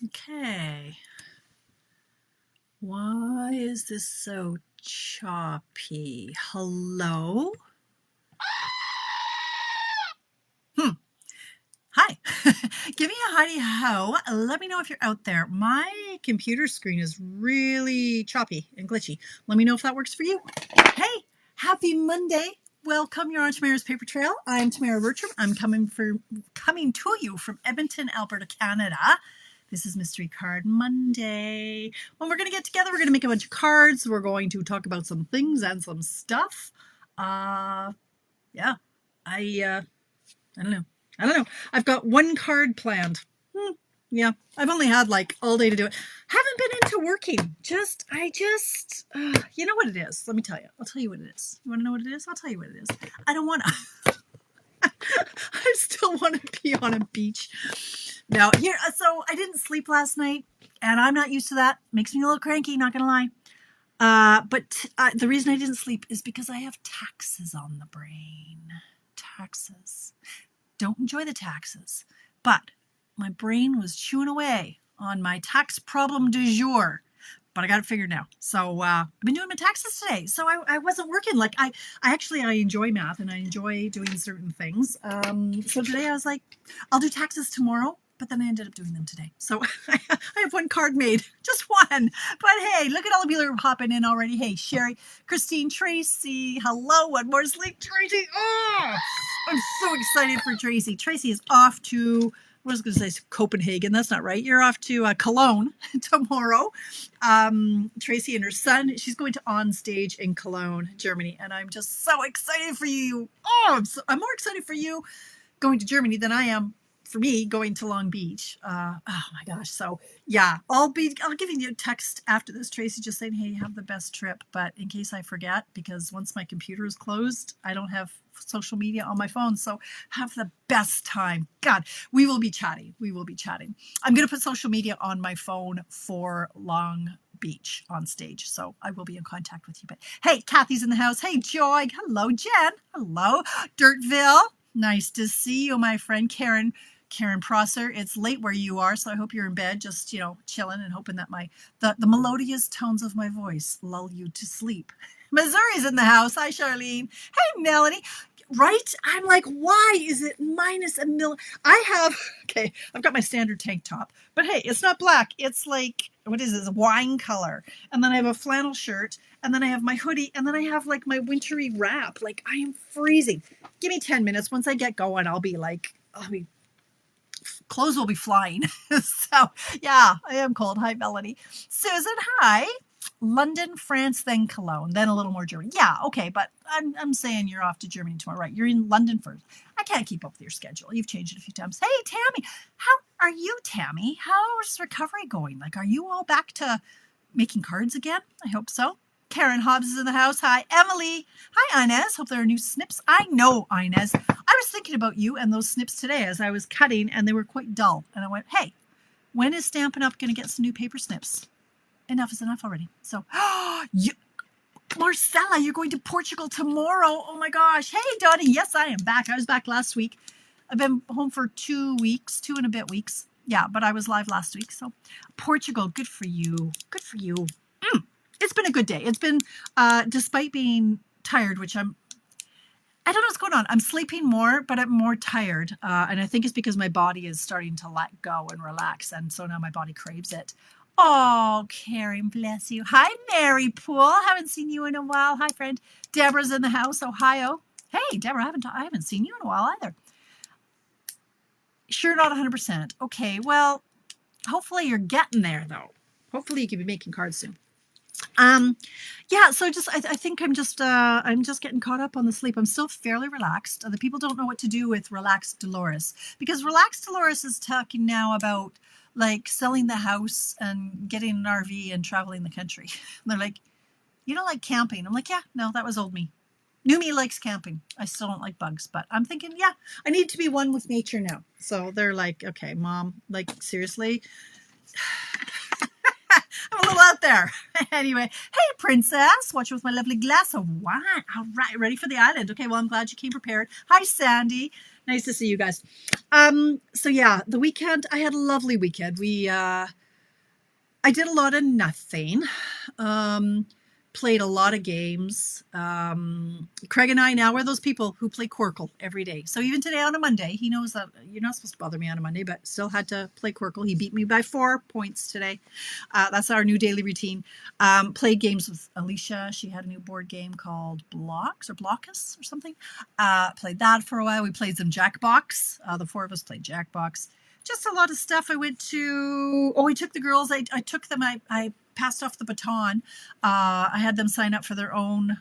Okay. Why is this so choppy? Hello? Hi. Give me a hidey ho. Let me know if you're out there. My computer screen is really choppy and glitchy. Let me know if that works for you. Hey, happy Monday. Welcome. You're on Tamara's Paper Trail. I'm Tamara Bertram. I'm coming to you from Edmonton, Alberta, Canada. This is Mystery Card Monday. When we're going to get together, we're going to make a bunch of cards. We're going to talk about some things and some stuff. Yeah, I don't know. I've got one card planned. Yeah, I've only had like all day to do it. Haven't been into working. You know what it is. Let me tell you. I'll tell you what it is. You want to know what it is? I'll tell you what it is. I don't want to. I still want to be on a beach. Now, so I didn't sleep last night, and I'm not used to that. Makes me a little cranky, not going to lie. But the reason I didn't sleep is because I have taxes on the brain. Taxes. Don't enjoy the taxes. But my brain was chewing away on my tax problem du jour. But I got it figured out. So I've been doing my taxes today. So I wasn't working. Like I enjoy math and I enjoy doing certain things. So today I was like, I'll do taxes tomorrow. But then I ended up doing them today. So I have one card made, just one. But hey, look at all the people who are hopping in already. Hey, Sherry, Christine, Tracy, hello, one more sleep, Tracy. Oh, I'm so excited for Tracy. Tracy is off to, I was going to say Copenhagen. That's not right. You're off to Cologne tomorrow. Tracy and her son, she's going to On Stage in Cologne, Germany. And I'm just so excited for you. Oh, I'm more excited for you going to Germany than I am for me going to Long Beach. Oh my gosh. So yeah, I'll give you a text after this, Tracy, just saying, hey, have the best trip. But in case I forget, because once my computer is closed, I don't have social media on my phone. So have the best time. God, we will be chatting. I'm going to put social media on my phone for Long Beach On Stage. So I will be in contact with you. But hey, Kathy's in the house. Hey, Joy. Hello, Jen. Hello, Dirtville. Nice to see you, my friend. Karen Prosser, it's late where you are, so I hope you're in bed, just, chilling and hoping that the melodious tones of my voice lull you to sleep. Missouri's in the house. Hi, Charlene. Hey, Melanie. Right? I'm like, why is it minus a mil? I've got my standard tank top, but hey, it's not black. It's like, what is this? Wine color. And then I have a flannel shirt, and then I have my hoodie, and then I have like my wintry wrap. Like, I am freezing. Give me 10 minutes. Once I get going, clothes will be flying. So yeah, I am cold. Hi, Melanie. Susan, hi. London, France, then Cologne, then a little more Germany. Yeah, okay, but I'm saying you're off to Germany tomorrow, right? You're in London first. I can't keep up with your schedule. You've changed it a few times. Hey, Tammy, how are you, Tammy? How's recovery going? Like, are you all back to making cards again? I hope so. Karen Hobbs is in the house. Hi, Emily. Hi, Inez. Hope there are new snips. I know, Inez. I was thinking about you and those snips today as I was cutting, and they were quite dull. And I went, hey, when is Stampin' Up going to get some new paper snips? Enough is enough already. So, Marcella, you're going to Portugal tomorrow. Oh my gosh. Hey, Dottie. Yes, I am back. I was back last week. I've been home for 2 weeks, 2 and a bit weeks. Yeah, but I was live last week. So, Portugal, good for you. Good for you. It's been a good day. It's been, despite being tired, which I don't know what's going on. I'm sleeping more, but I'm more tired. And I think it's because my body is starting to let go and relax. And so now my body craves it. Oh, Karen, bless you. Hi, Mary Poole. Haven't seen you in a while. Hi, friend. Deborah's in the house, Ohio. Hey, Deborah, I haven't seen you in a while either. Sure, not 100%. Okay, well, hopefully you're getting there, though. Hopefully you can be making cards soon. Yeah, so I think I'm just getting caught up on the sleep. I'm still fairly relaxed. The people don't know what to do with Relaxed Dolores, because Relaxed Dolores is talking now about like selling the house and getting an RV and traveling the country. And they're like, you don't like camping? I'm like, yeah, no, that was old me. New me likes camping. I still don't like bugs, but I'm thinking, yeah, I need to be one with nature now. So they're like, okay, Mom, like seriously. I'm a little out there. Anyway, hey, Princess. Watch with my lovely glass of wine. All right, ready for the island. Okay, well, I'm glad you came prepared. Hi, Sandy. Nice to see you guys. So yeah, the weekend, I had a lovely weekend. I did a lot of nothing. Played a lot of games. Craig and I now are those people who play Quirkle every day. So even today on a Monday, he knows that you're not supposed to bother me on a Monday, but still had to play Quirkle. He beat me by 4 points today. That's our new daily routine. Played games with Alicia. She had a new board game called Blocks or Blockus or something. Played that for a while. We played some Jackbox. The 4 of us played Jackbox. Just a lot of stuff. We took the girls. I took them. I passed off the baton. I had them sign up for their own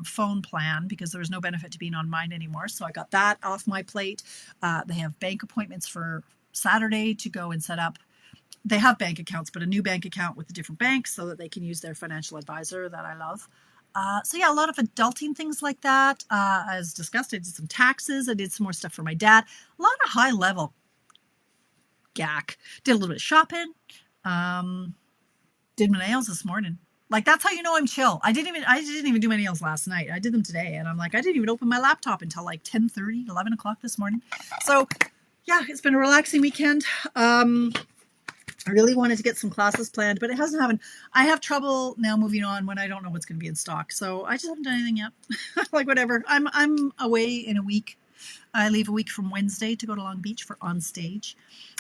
phone plan because there was no benefit to being on mine anymore. So I got that off my plate. They have bank appointments for Saturday to go and set up. They have bank accounts, but a new bank account with a different bank so that they can use their financial advisor that I love. So yeah, a lot of adulting things like that. As discussed, I did some taxes. I did some more stuff for my dad. A lot of high level gack. Did a little bit of shopping. Did my nails this morning. Like, that's how you know I'm chill. I didn't even do my nails last night. I did them today, and I'm like, I didn't even open my laptop until like 10:30, 11 o'clock this morning. So yeah, it's been a relaxing weekend. I really wanted to get some classes planned, but it hasn't happened. I have trouble now moving on when I don't know what's going to be in stock. So I just haven't done anything yet. Like, whatever. I'm away in a week. I leave a week from Wednesday to go to Long Beach for On Stage.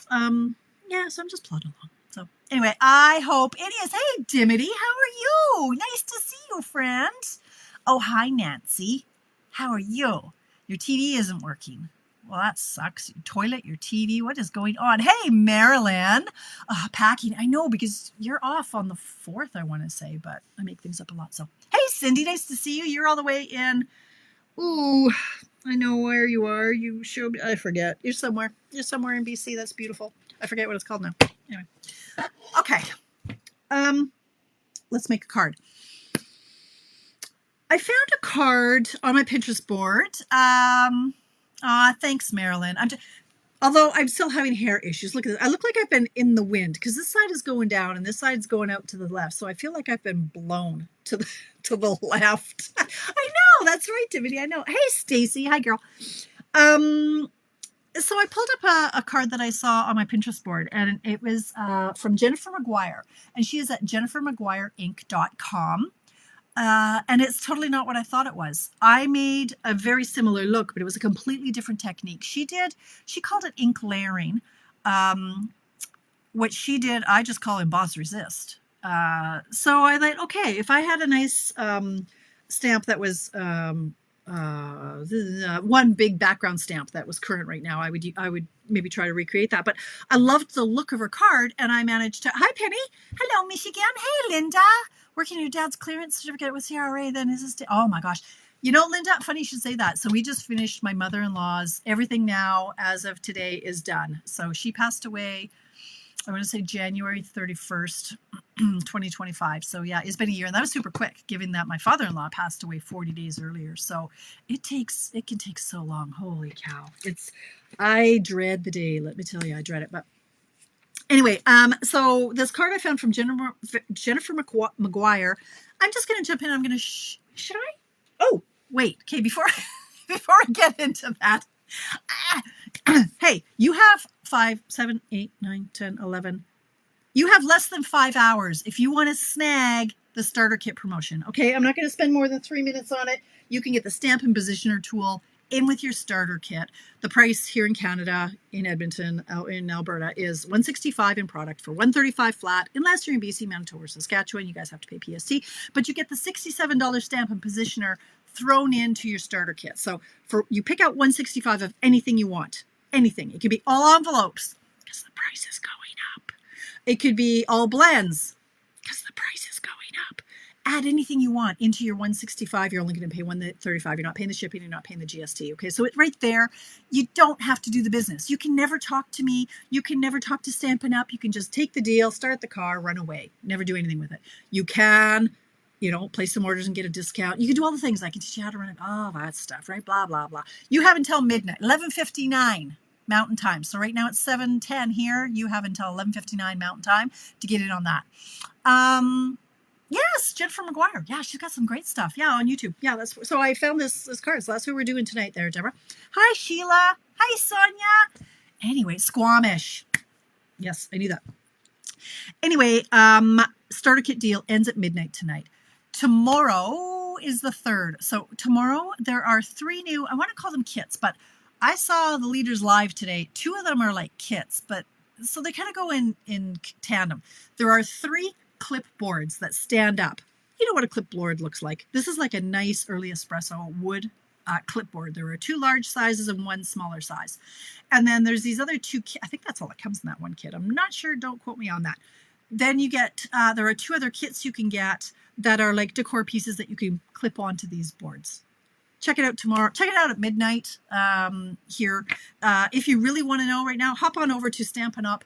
Yeah, so I'm just plodding along. So anyway, I hope it is. Hey, Dimity, how are you? Nice to see you, friend. Oh, hi, Nancy. How are you? Your TV isn't working. Well, that sucks. Your toilet, your TV, what is going on? Hey, Marilyn. Packing. I know, because you're off on the 4th, I want to say, but I make things up a lot. So, hey, Cindy, nice to see you. You're all the way in. Ooh, I know where you are. You showed me. I forget. You're somewhere. You're somewhere in BC. That's beautiful. I forget what it's called now. Anyway. Okay. Let's make a card. I found a card on my Pinterest board. Thanks, Marilyn. Although I'm still having hair issues. Look at this. I look like I've been in the wind because this side is going down and this side's going out to the left. So I feel like I've been blown to the left. I know, that's right, Timothy. I know. Hey, Stacy. Hi, girl. So I pulled up a card that I saw on my Pinterest board, and it was from Jennifer McGuire, and she is at jennifermcguireinc.com. And it's totally not what I thought it was. I made a very similar look, but it was a completely different technique. She called it ink layering. What she did, I just call emboss resist. So I thought, okay, if I had a nice stamp that was one big background stamp that was current right now, I would maybe try to recreate that. But I loved the look of her card, and I managed to. Hi, Penny. Hello, Michigan. Hey, Linda. Working your dad's clearance certificate with CRA. Then is this? Oh my gosh. You know, Linda, funny you should say that. So we just finished my mother-in-law's. Everything now, as of today, is done. So she passed away, I want to say January 31st, 2025. So yeah, it's been a year, and that was super quick, given that my father-in-law passed away 40 days earlier. So it can take so long. Holy cow. I dread the day. Let me tell you, I dread it. But anyway, so this card I found from Jennifer McGuire. I'm just going to jump in. I'm going to, should I? Oh, wait. Okay, before I get into that, hey, you have 5, 7, 8, 9, 10, 11. You have less than 5 hours if you want to snag the starter kit promotion. Okay, I'm not going to spend more than 3 minutes on it. You can get the Stampin' Positioner tool in with your starter kit. The price here in Canada, in Edmonton, in Alberta, is $165 in product for $135 flat. Unless you're in BC, Manitoba, or Saskatchewan, you guys have to pay PST. But you get the $67 Stampin' Positioner thrown into your starter kit. So you pick out $165 of anything you want. Anything. It could be all envelopes because the price is going up. It could be all blends because the price is going up. Add anything you want into your $165. You're only going to pay $135. You're not paying the shipping. You're not paying the GST. Okay, so right there, you don't have to do the business. You can never talk to me. You can never talk to Stampin' Up. You can just take the deal, start the car, run away. Never do anything with it. You can, place some orders and get a discount. You can do all the things. I can teach you how to run it. All that stuff, right? Blah, blah, blah. You have until midnight, 11:59 Mountain Time. So right now it's 7:10 here. You have until 11:59 Mountain Time to get in on that. Yes, Jennifer McGuire. Yeah, she's got some great stuff. Yeah, on YouTube. Yeah, so I found this card. So that's what we're doing tonight there, Deborah. Hi, Sheila. Hi, Sonia. Anyway, Squamish. Yes, I knew that. Anyway, starter kit deal ends at midnight tonight. Tomorrow is the 3rd. So tomorrow there are 3 new, I want to call them kits, but I saw the leaders live today. 2 of them are like kits, but so they kind of go in tandem. There are 3 clipboards that stand up. You know what a clipboard looks like. This is like a nice early espresso wood clipboard. There are 2 large sizes and 1 smaller size. And then there's these other 2, I think that's all that comes in that one kit. I'm not sure, don't quote me on that. Then you get, there are 2 other kits you can get that are like decor pieces that you can clip onto these boards. Check it out tomorrow. Check it out at midnight here. If you really want to know right now, hop on over to stampin.au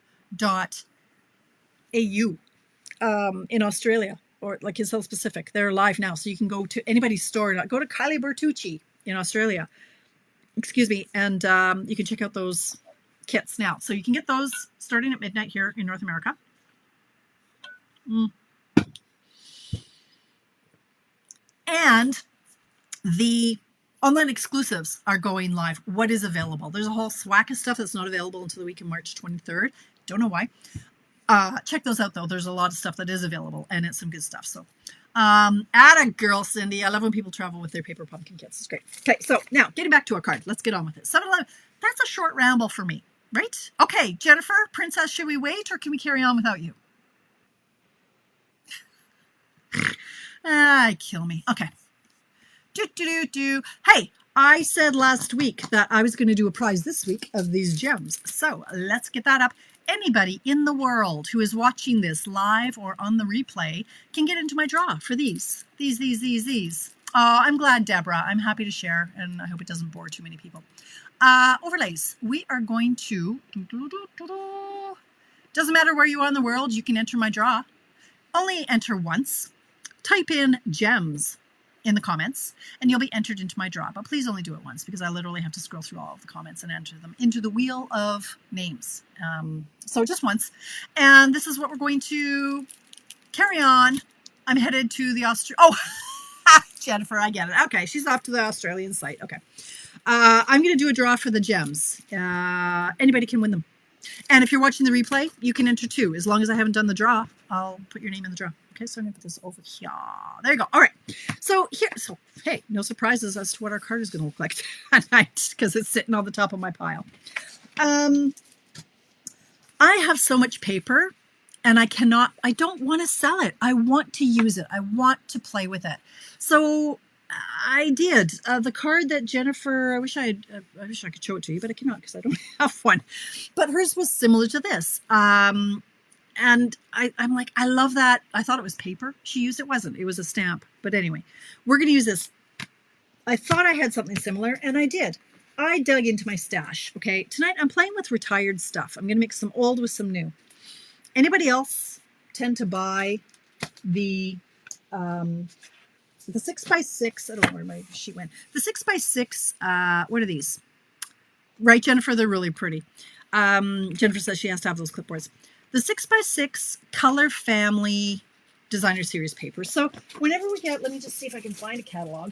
in Australia, or like in South Pacific. They're live now, so you can go to anybody's store. Go to Kylie Bertucci in Australia. Excuse me, and you can check out those kits now. So you can get those starting at midnight here in North America. And the online exclusives are going live. What is available? There's a whole swack of stuff that's not available until the week of March 23rd. Don't know why. Check those out, though. There's a lot of stuff that is available, and it's some good stuff. So, atta girl, Cindy. I love when people travel with their paper pumpkin kits. It's great. Okay, so now getting back to our card. Let's get on with it. 7-11. That's a short ramble for me, right? Okay, Jennifer, Princess, should we wait, or can we carry on without you? Kill me. Okay. Hey, I said last week that I was going to do a prize this week of these gems. So let's get that up. Anybody in the world who is watching this live or on the replay can get into my draw for these. These. Oh, I'm glad, Deborah. I'm happy to share, and I hope it doesn't bore too many people. Overlays. We are going to... Doesn't matter where you are in the world, you can enter my draw. Only enter once. Type in gems in the comments, and you'll be entered into my draw. But please only do it once, because I literally have to scroll through all of the comments and enter them into the wheel of names. So just once. And this is what we're going to carry on. I'm headed to the Jennifer, I get it. Okay, she's off to the Australian site. Okay. I'm going to do a draw for the gems. Anybody can win them. And if you're watching the replay, you can enter too. As long as I haven't done the draw, I'll put your name in the draw. Okay, so I'm going to put this over here. There you go. All right. So here, hey, no surprises as to what our card is going to look like tonight, because it's sitting on the top of my pile. I have so much paper, and I don't want to sell it. I want to use it. I want to play with it. So I did. The card that Jennifer, I wish I could show it to you, but I cannot because I don't have one. But hers was similar to this. And I'm like, I love that. I thought it was paper she used. It wasn't. It was a stamp. But anyway, we're going to use this. I thought I had something similar, and I did. I dug into my stash. Okay, tonight I'm playing with retired stuff. I'm going to mix some old with some new. Anybody else tend to buy the 6x6, I don't know where my sheet went. The 6x6, what are these? Right, Jennifer? They're really pretty. Jennifer says she has to have those clipboards. The 6x6 Color Family Designer Series paper. So whenever we get, let me just see if I can find a catalog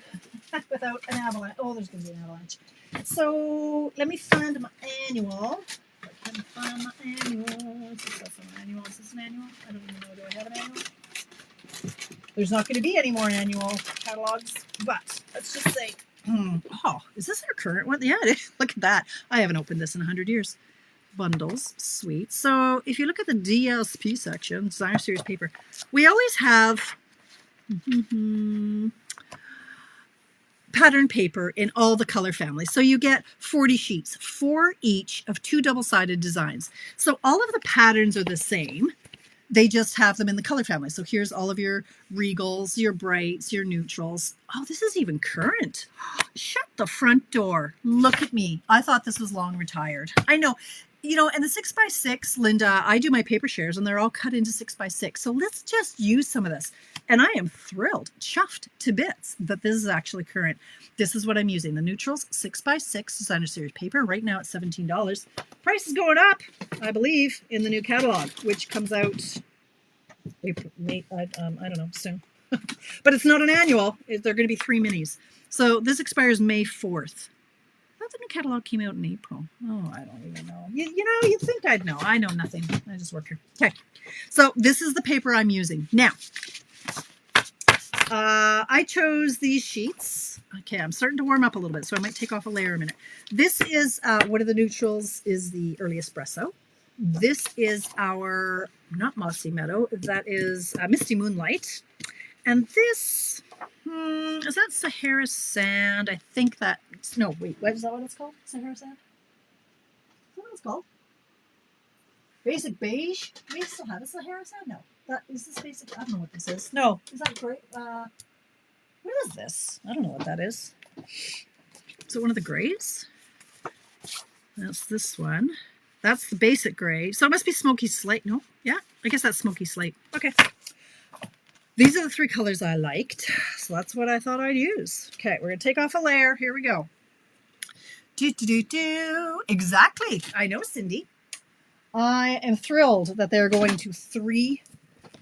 without an avalanche. Oh, there's going to be an avalanche. So let me find my annual. I can find my annual. Is this an annual? Is this an annual? I don't even know. Do I have an annual? There's not going to be any more annual catalogs, but let's just say, oh, is this our current one? Yeah, look at that. I haven't opened this in 100 years. Bundles, sweet. So if you look at the DSP section, Designer Series paper, we always have pattern paper in all the color families. So you get 40 sheets, 4 each of 2 double-sided designs. So all of the patterns are the same. They just have them in the color family. So here's all of your regals, your brights, your neutrals. Oh, this is even current. Shut the front door. Look at me. I thought this was long retired. I know. You know, and the 6x6, Linda, I do my paper shares and they're all cut into 6x6. So let's just use some of this. And I am thrilled, chuffed to bits that this is actually current. This is what I'm using. The Neutrals 6x6 Designer Series paper. Right now it's $17. Price is going up, I believe, in the new catalog, which comes out April, May, I don't know, soon. But it's not an annual. They're going to be 3 minis. So this expires May 4th. thought the new catalog came out in April. Oh, I don't even know. You know, you'd think I'd know. I know nothing. I just work here. Okay, so this is the paper I'm using. Now, I chose these sheets. Okay, I'm starting to warm up a little bit, so I might take off a layer a minute. This is, one of the neutrals is the Early Espresso. This is our, not Mossy Meadow, that is Misty Moonlight. And this, is that Sahara Sand? I think that, no, wait, what is that what it's called? Sahara Sand? Is that what it's called? Basic Beige? Do we still have a Sahara Sand? No. That, is this basic? I don't know what this is. No. Is that great? What is this? I don't know what that is. Is it one of the grays? That's this one. That's the basic gray. So it must be Smoky Slate. No? Yeah? I guess that's Smoky Slate. Okay. These are the three colors I liked. So that's what I thought I'd use. Okay, we're going to take off a layer. Here we go. Exactly. I know, Cindy. I am thrilled that they're going to 3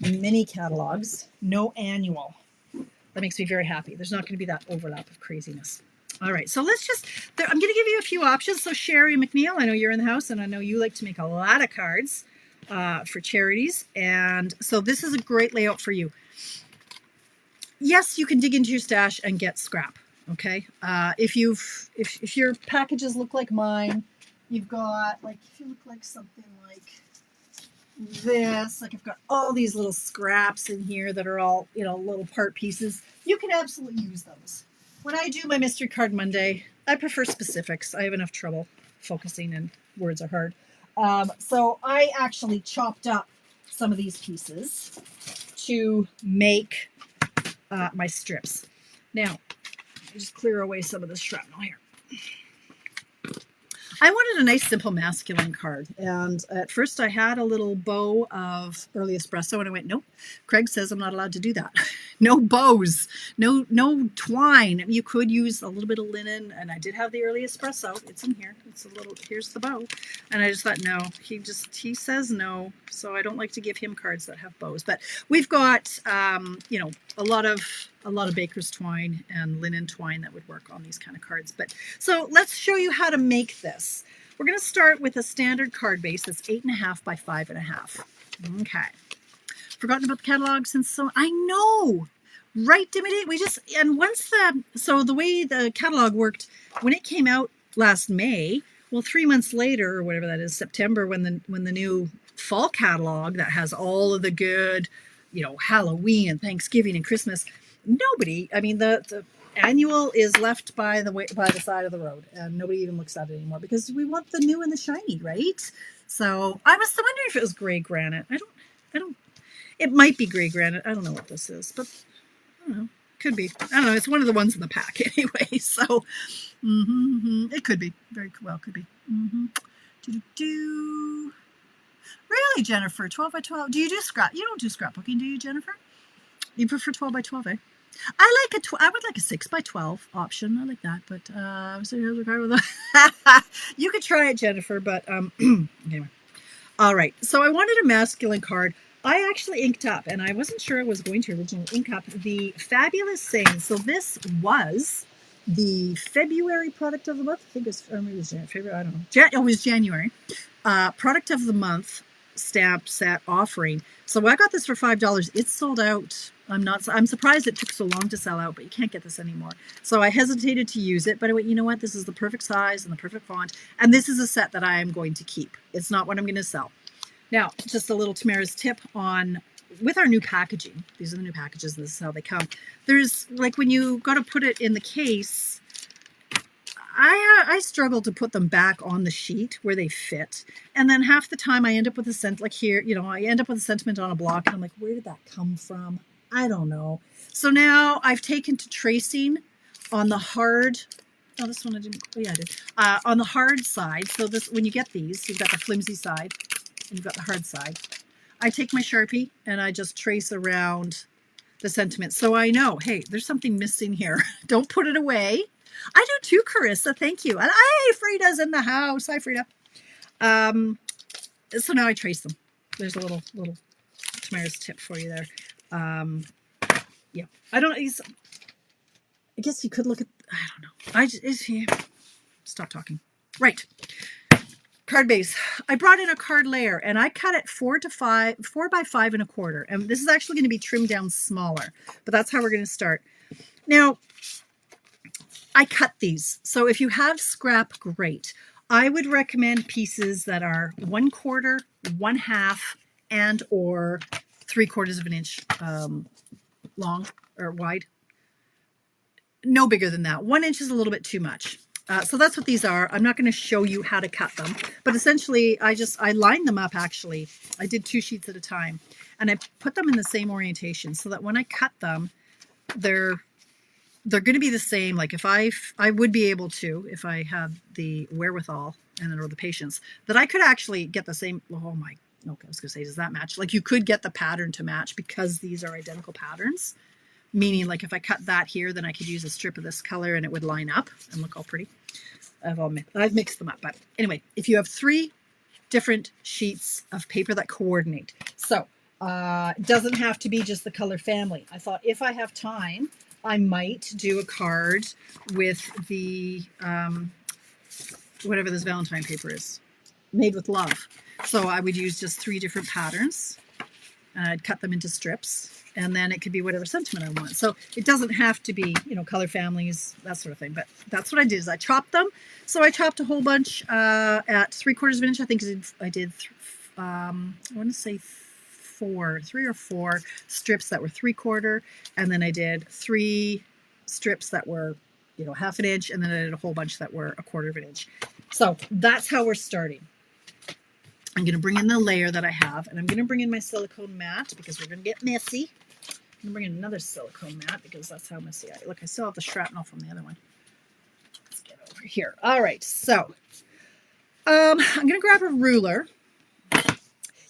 mini catalogs, no annual. That makes me very happy. There's not going to be that overlap of craziness. All right, so let's just, I'm going to give you a few options. So Sherry McNeil, I know you're in the house, and I know you like to make a lot of cards for charities. And so this is a great layout for you. Yes, you can dig into your stash and get scrap. Okay, if your packages look like mine, you've got, like, if you look like something like this, like I've got all these little scraps in here that are all, you know, little part pieces, you can absolutely use those. When I do my Mystery Card Monday, I prefer specifics. I have enough trouble focusing and words are hard. So I actually chopped up some of these pieces to make my strips. Now, just clear away some of the shrapnel here. I wanted a nice, simple, masculine card. And at first I had a little bow of Early Espresso, and I went, nope, Craig says I'm not allowed to do that. No bows, no twine. You could use a little bit of linen, and I did have the Early Espresso. It's in here. It's a little, here's the bow. And I just thought, no, he says no. So I don't like to give him cards that have bows. But we've got, you know, a lot of baker's twine and linen twine that would work on these kind of cards. But so let's show you how to make this. We're going to start with a standard card base that's 8.5 by 5.5. Okay. Forgotten about the catalog since so I know, right, Dimity? We just, and once so the way the catalog worked, when it came out last May, well, 3 months later, or whatever that is, September, when the new fall catalog that has all of the good, you know, Halloween and Thanksgiving and Christmas, nobody, I mean, the annual is left by the side of the road, and nobody even looks at it anymore because we want the new and the shiny, right? So I was wondering if it was gray granite. I don't. It might be gray granite. I don't know what this is, but I don't know. Could be. I don't know. It's one of the ones in the pack anyway. So it could be. Very well, could be. Really, Jennifer? 12 by 12. Do you do scrap? You don't do scrapbooking, do you, Jennifer? You prefer 12 by 12, eh? I would like a 6 by 12 option. I like that, but you could try it, Jennifer. But anyway. All right. So I wanted a masculine card. I actually inked up, and I wasn't sure I was going to originally ink up the Fabulous Sayings. So this was the February product of the month. I think it was, or maybe it was January. I don't know. It was January. Product of the month stamp set offering. So I got this for $5. It's sold out. I'm surprised it took so long to sell out, but you can't get this anymore. So I hesitated to use it, but I went, you know what? This is the perfect size and the perfect font. And this is a set that I am going to keep. It's not what I'm going to sell. Now, just a little Tamara's tip on, with our new packaging, these are the new packages, and this is how they come. There's, like, when you got to put it in the case, I struggle to put them back on the sheet where they fit. And then half the time I end up with a like here, you know, I end up with a sentiment on a block, and I'm like, where did that come from? I don't know. So now I've taken to tracing on the hard, oh, this one I didn't, oh yeah, I did. On the hard side, so this, when you get these, you've got the flimsy side, and you've got the hard side. I take my Sharpie and I just trace around the sentiment. So I know, hey, there's something missing here. Don't put it away. I do too, Carissa. Thank you. And hey, Frida's in the house. Hi, Frida. So now I trace them. There's a little Tamara's tip for you there. Yeah. I don't know. I guess you could look at, I don't know. stop talking. Right. Card base. I brought in a card layer and I cut it 4 by 5.25. And this is actually going to be trimmed down smaller, but that's how we're going to start. Now, I cut these. So if you have scrap, great. I would recommend pieces that are 1/4, 1/2, and or 3/4 of an inch long or wide. No bigger than that. 1 inch is a little bit too much. So that's what these are. I'm not going to show you how to cut them, but essentially I lined them up actually. I did 2 sheets at a time and I put them in the same orientation so that when I cut them, they're going to be the same. Like if I would be able to, if I had the wherewithal and or the patience, that I could actually get the same. Oh my, okay, I was going to say, does that match? Like you could get the pattern to match because these are identical patterns. Meaning like if I cut that here, then I could use a strip of this color and it would line up and look all pretty. I've mixed them up. But anyway, if you have 3 different sheets of paper that coordinate. So it doesn't have to be just the color family. I thought if I have time, I might do a card with the, whatever this Valentine paper is, Made with Love. So I would use just 3 different patterns and I'd cut them into strips. And then it could be whatever sentiment I want. So it doesn't have to be, you know, color families, that sort of thing. But that's what I did is I chopped them. So I chopped a whole bunch at 3/4 of an inch. I think I did I want to say 3 or 4 strips that were 3/4. And then I did 3 strips that were, you know, 1/2 inch. And then I did a whole bunch that were 1/4 of an inch. So that's how we're starting. I'm going to bring in the layer that I have. And I'm going to bring in my silicone mat because we're going to get messy. I'm going to bring in another silicone mat because that's how messy I look. I still have the shrapnel from the other one. Let's get over here. All right, so I'm going to grab a ruler.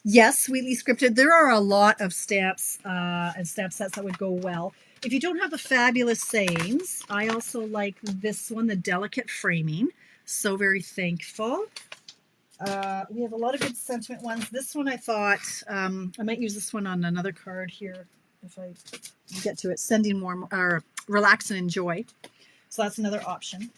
Yes, sweetly scripted. There are a lot of stamps and stamp sets that would go well. If you don't have the fabulous sayings, I also like this one, the delicate framing. So very thankful. We have a lot of good sentiment ones. This one I thought I might use this one on another card here. If I get to it, sending warm or relax and enjoy. So that's another option.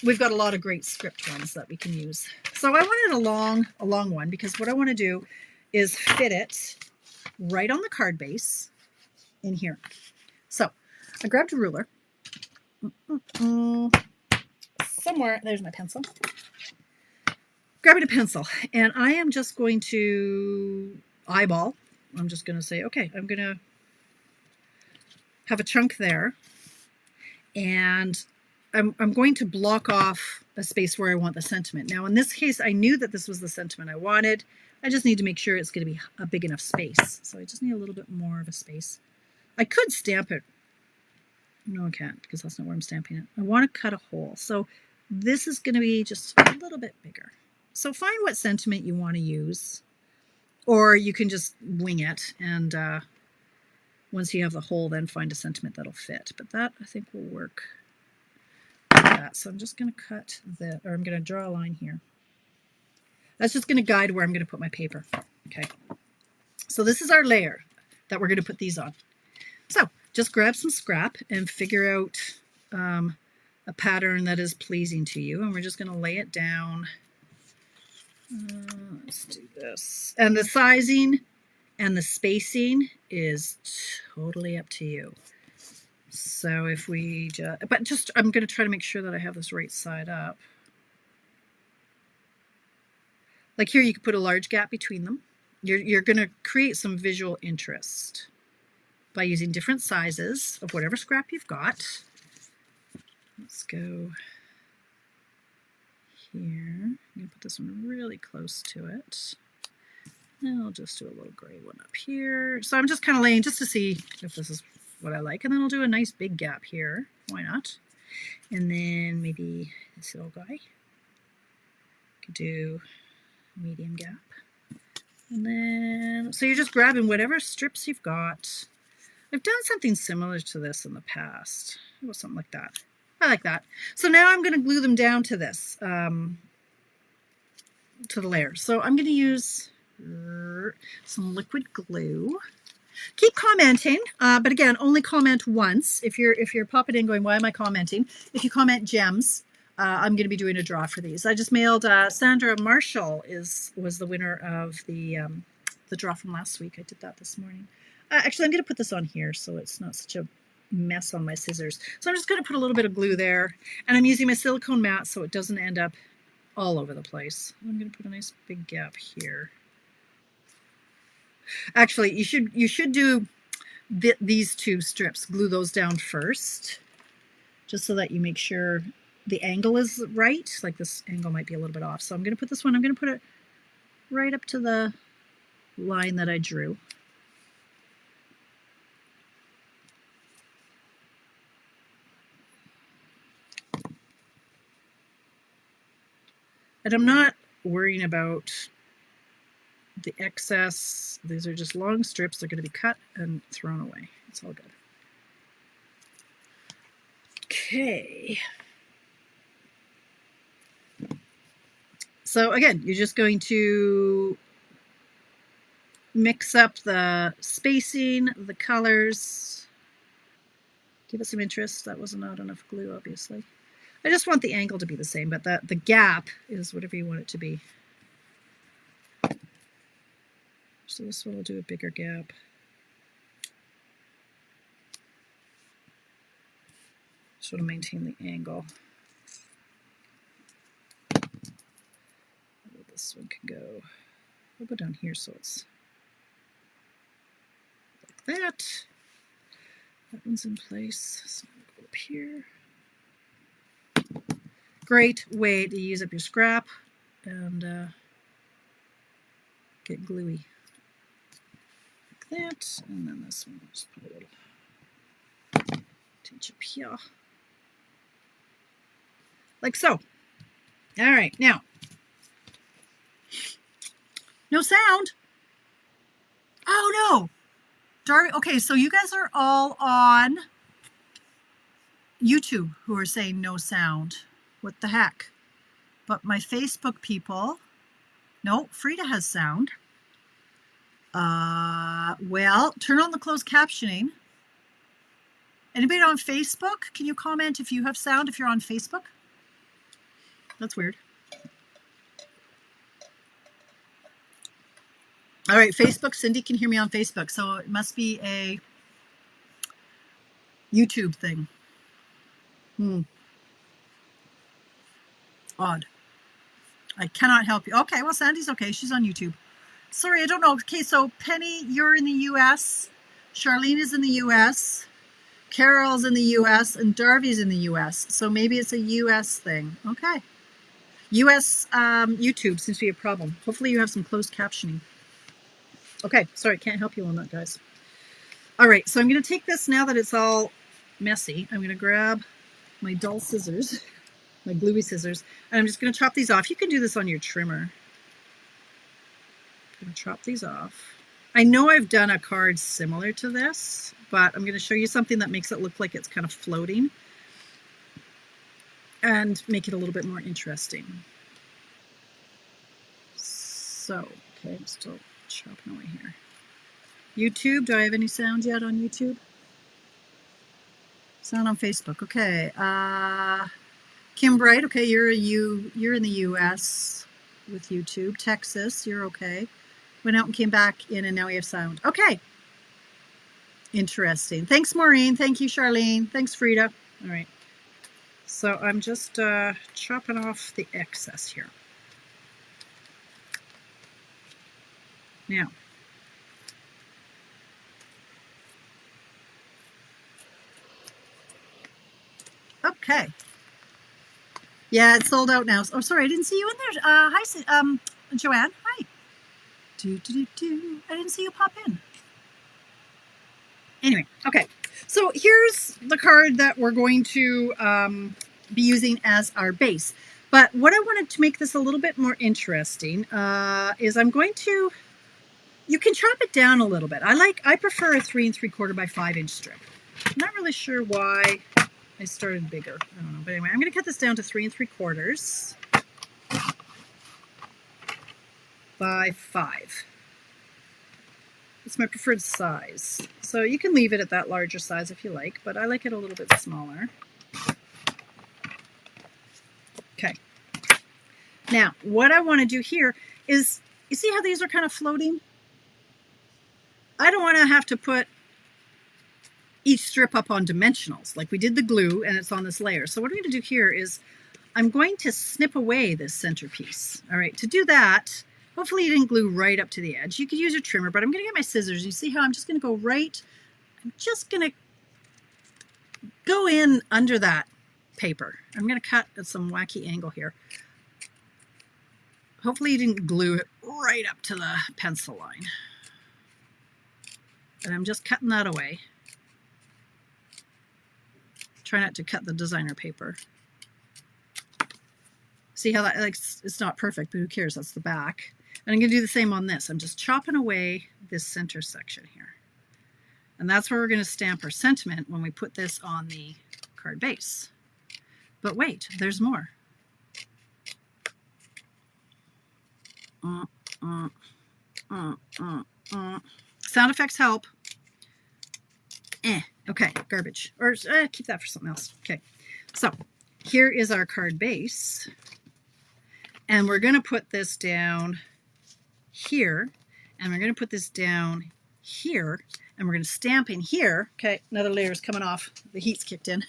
We've got a lot of great script ones that we can use. So I wanted a long one because what I want to do is fit it right on the card base in here. So I grabbed a ruler. Somewhere, there's my pencil. Grabbing a pencil and I am just going to eyeball. I'm just going to say, okay, I'm going to have a chunk there and I'm going to block off a space where I want the sentiment. Now, in this case, I knew that this was the sentiment I wanted. I just need to make sure it's going to be a big enough space. So I just need a little bit more of a space. I could stamp it. No, I can't because that's not where I'm stamping it. I want to cut a hole. So this is going to be just a little bit bigger. So find what sentiment you want to use. Or you can just wing it and once you have the hole, then find a sentiment that'll fit. But that, I think, will work like that. So I'm just going to cut I'm going to draw a line here. That's just going to guide where I'm going to put my paper. Okay. So this is our layer that we're going to put these on. So just grab some scrap and figure out a pattern that is pleasing to you. And we're just going to lay it down. Let's do this. And the sizing and the spacing is totally up to you. So if we just, I'm going to try to make sure that I have this right side up. Like here, you could put a large gap between them. You're going to create some visual interest by using different sizes of whatever scrap you've got. Let's go here. I'm going to put this one really close to it. And I'll just do a little gray one up here. So I'm just kind of laying just to see if this is what I like. And then I'll do a nice big gap here. Why not? And then maybe this little guy. Could do a medium gap. And then, so you're just grabbing whatever strips you've got. I've done something similar to this in the past. It was something like that. I like that. So now I'm going to glue them down to this, to the layer. So I'm going to use some liquid glue. Keep commenting, but again, only comment once. If you're popping in going, why am I commenting? If you comment gems, I'm going to be doing a draw for these. I just mailed Sandra Marshall was the winner of the draw from last week. I did that this morning. Actually, I'm going to put this on here so it's not such a mess on my scissors. So I'm just going to put a little bit of glue there, and I'm using my silicone mat so it doesn't end up all over the place. I'm going to put a nice big gap here. Actually, you should do these two strips, glue those down first, just so that you make sure the angle is right. Like this angle might be a little bit off. So I'm going to put this one, I'm going to put it right up to the line that I drew. And I'm not worrying about the excess. These are just long strips. They're going to be cut and thrown away. It's all good. Okay. So again, you're just going to mix up the spacing, the colors, give it some interest. That was not enough glue, obviously. I just want the angle to be the same, but the gap is whatever you want it to be. So this one will do a bigger gap. Just want to maintain the angle. This one can go, we'll go down here so it's like that. That one's in place. So I'll go up here. Great way to use up your scrap and get gluey. Like that. And then this one, I'll just put a little touch up here. Like so. All right, now. No sound. Oh no. Darn. Okay, so you guys are all on YouTube who are saying no sound. What the heck? But my Facebook people, no, Frida has sound. Well, turn on the closed captioning. Anybody on Facebook? Can you comment if you have sound if you're on Facebook? That's weird. All right, Facebook. Cindy can hear me on Facebook, so it must be a YouTube thing. Odd. I cannot help you. Okay, well, Sandy's okay. She's on YouTube. Sorry, I don't know. Okay, so Penny, you're in the U.S. Charlene is in the U.S. Carol's in the U.S. and Darby's in the U.S. So maybe it's a U.S. thing. Okay. U.S. YouTube seems to be a problem. Hopefully you have some closed captioning. Okay, sorry, can't help you on that, guys. All right, so I'm going to take this now that it's all messy. I'm going to grab my dull scissors, my gluey scissors, and I'm just going to chop these off. You can do this on your trimmer. I'm going to chop these off. I know I've done a card similar to this, but I'm going to show you something that makes it look like it's kind of floating and make it a little bit more interesting. So, okay, I'm still chopping away here. YouTube, do I have any sound yet on YouTube? Sound on Facebook, okay. Kim Bright, okay, you're in the US with YouTube. Texas, you're okay. Went out and came back in and now we have sound. Okay. Interesting. Thanks, Maureen. Thank you, Charlene. Thanks, Frida. All right. So I'm just chopping off the excess here. Now, okay. Yeah, it's sold out now. Oh, sorry, I didn't see you in there. Hi, Joanne. Hi. I didn't see you pop in. Anyway, okay. So here's the card that we're going to be using as our base. But what I wanted to make this a little bit more interesting is I'm going to, you can chop it down a little bit. I prefer a 3 3/4 by 5 inch strip. I'm not really sure why I started bigger. I don't know. But anyway, I'm going to cut this down to 3 3/4 by 5. It's my preferred size. So you can leave it at that larger size if you like, but I like it a little bit smaller. Okay. Now, what I want to do here is, you see how these are kind of floating? I don't want to have to put each strip up on dimensionals like we did the glue and it's on this layer. So what I'm going to do here is I'm going to snip away this centerpiece. All right, to do that, hopefully you didn't glue right up to the edge. You could use a trimmer, but I'm going to get my scissors. You see how I'm just going to go right, I'm just going to go in under that paper. I'm going to cut at some wacky angle here. Hopefully you didn't glue it right up to the pencil line. And I'm just cutting that away. Try not to cut the designer paper. See how that, like, it's not perfect, but who cares? That's the back. And I'm going to do the same on this. I'm just chopping away this center section here. And that's where we're going to stamp our sentiment when we put this on the card base. But wait, there's more. Sound effects help. Okay, garbage. Or keep that for something else. Okay, so here is our card base. And we're going to put this down here. And we're going to put this down here. And we're going to stamp in here. Okay, another layer is coming off. The heat's kicked in.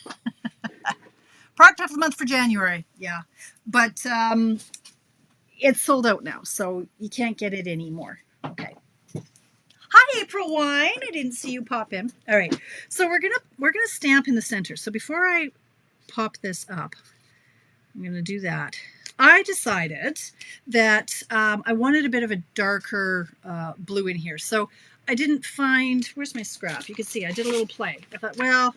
Product of the month for January. Yeah. But it's sold out now, so you can't get it anymore. Okay. Hi, April Wine. I didn't see you pop in. All right. So we're gonna stamp in the center. So before I pop this up, I'm gonna do that. I decided that I wanted a bit of a darker blue in here. So I didn't find, where's my scrap? You can see I did a little play. I thought, well,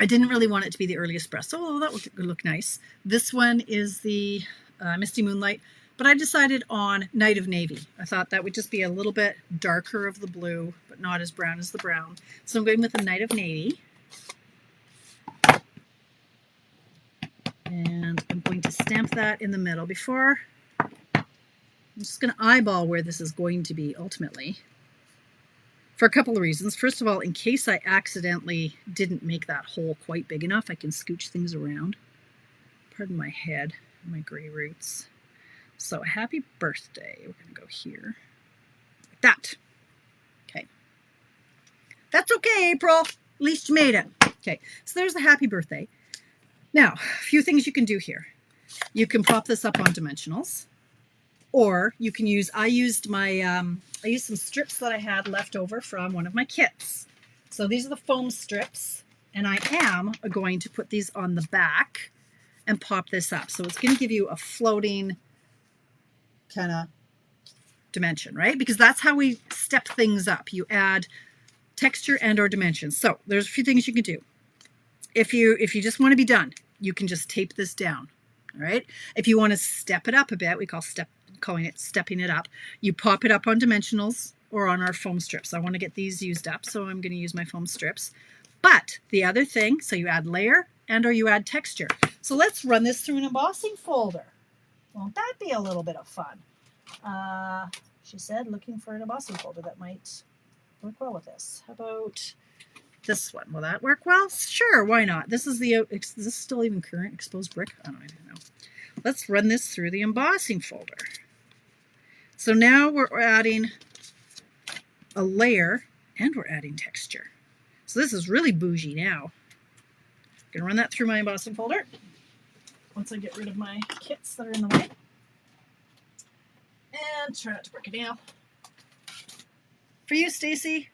I didn't really want it to be the early espresso. Oh, that would look nice. This one is the Misty Moonlight, but I decided on Night of Navy. I thought that would just be a little bit darker of the blue, but not as brown as the brown. So I'm going with the Night of Navy. And I'm going to stamp that in the middle. Before, I'm just going to eyeball where this is going to be ultimately. For a couple of reasons. First of all, in case I accidentally didn't make that hole quite big enough, I can scooch things around. Pardon my head, my gray roots. So happy birthday. We're going to go here. Like that. Okay. That's okay, April. At least you made it. Okay, so there's the happy birthday. Now, a few things you can do here. You can pop this up on dimensionals. Or you can use, I used some strips that I had left over from one of my kits. So these are the foam strips, and I am going to put these on the back and pop this up. So it's going to give you a floating kind of dimension, right? Because that's how we step things up. You add texture and or dimensions. So there's a few things you can do. If you just want to be done, you can just tape this down. All right. If you want to step it up a bit, we calling it stepping it up. You pop it up on dimensionals or on our foam strips. I want to get these used up, so I'm going to use my foam strips. But the other thing, so you add layer and or you add texture. So let's run this through an embossing folder. Won't that be a little bit of fun? She said, looking for an embossing folder that might work well with this. How about this one? Will that work well? Sure, why not? This is this still even current exposed brick? I don't know. Let's run this through the embossing folder. So now we're adding a layer and we're adding texture. So this is really bougie now. I'm gonna run that through my embossing folder once I get rid of my kits that are in the way. And try not to break a nail. For you, Stacy.